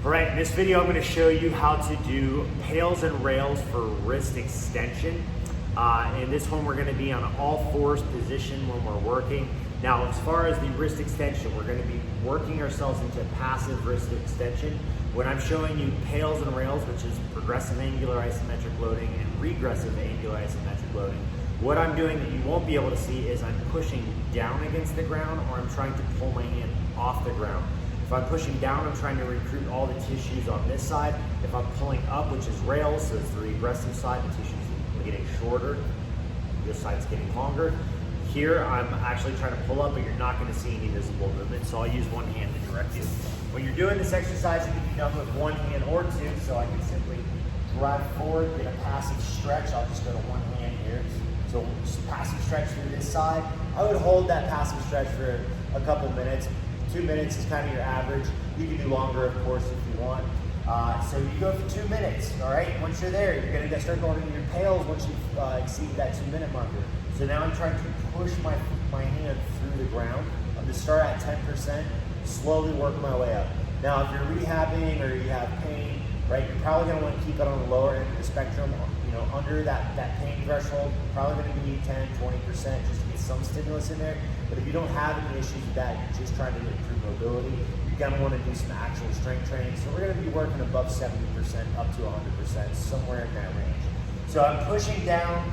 All right, in this video I'm going to show you how to do pails and rails for wrist extension. In this one we're going to be on all fours position when we're working. Now as far as the wrist extension, we're going to be working ourselves into passive wrist extension. When I'm showing you pails and rails, which is progressive angular isometric loading and regressive angular isometric loading, what I'm doing that you won't be able to see is I'm pushing down against the ground, or I'm trying to pull my hand off the ground. If I'm pushing down, I'm trying to recruit all the tissues on this side. If I'm pulling up, which is rails, so it's the regressive side, the tissues are getting shorter, this side's getting longer. Here, I'm actually trying to pull up, but you're not going to see any visible movement, so I'll use one hand to direct you. When you're doing this exercise, it can be done with one hand or two, so I can simply drive forward, get a passive stretch. I'll just go to one hand here. So just passive stretch through this side. I would hold that passive stretch for a couple minutes. 2 minutes is kind of your average. You can do longer, of course, if you want. So you go for 2 minutes, all right? Once you're there, you're gonna start going into your pails once you've exceeded that 2 minute marker. So now I'm trying to push my hand through the ground. I'm gonna start at 10%, slowly work my way up. Now, if you're rehabbing or you have pain, right, you're probably gonna wanna keep it on the lower end of the spectrum, under that pain threshold. Probably gonna be 10, 20% just to get some stimulus in there. But if you don't have any issues with that, you're just trying to improve mobility, you're gonna wanna do some actual strength training. So we're gonna be working above 70% up to 100%, somewhere in that range. So I'm pushing down,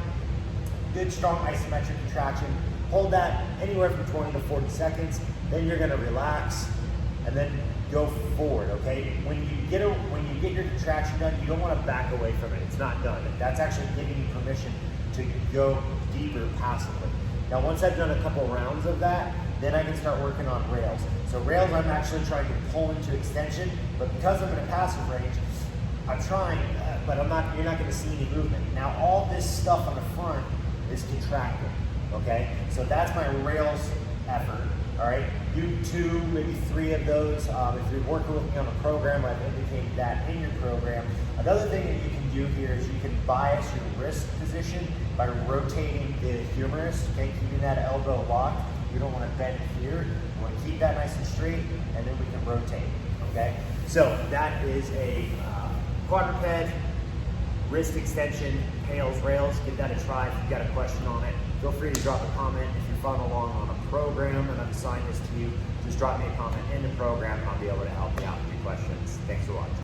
good strong isometric contraction. Hold that anywhere from 20 to 40 seconds. Then you're gonna relax and then go forward, okay? When you get your contraction done, you don't wanna back away from it. It's not done. That's actually giving you permission to go deeper passively. Now, once I've done a couple rounds of that, then I can start working on rails. So rails, I'm actually trying to pull into extension, but because I'm in a passive range, I'm trying, but you're not gonna see any movement. Now, all this stuff on the front is contracting, okay? So that's my rails effort, all right? Do 2, maybe 3 of those. If you're working with me on a program, I've indicated that in your program. Another thing that you can do here is you can bias your wrist position by rotating the humerus, okay? Keeping that elbow locked. You don't want to bend here. You want to keep that nice and straight, and then we can rotate, okay? So that is a quadruped, wrist extension, pails, rails. Give that a try. If you've got a question on it, feel free to drop a comment. If you're following along on a program and I've assigned this to you, just drop me a comment in the program and I'll be able to help you out with your questions. Thanks for watching.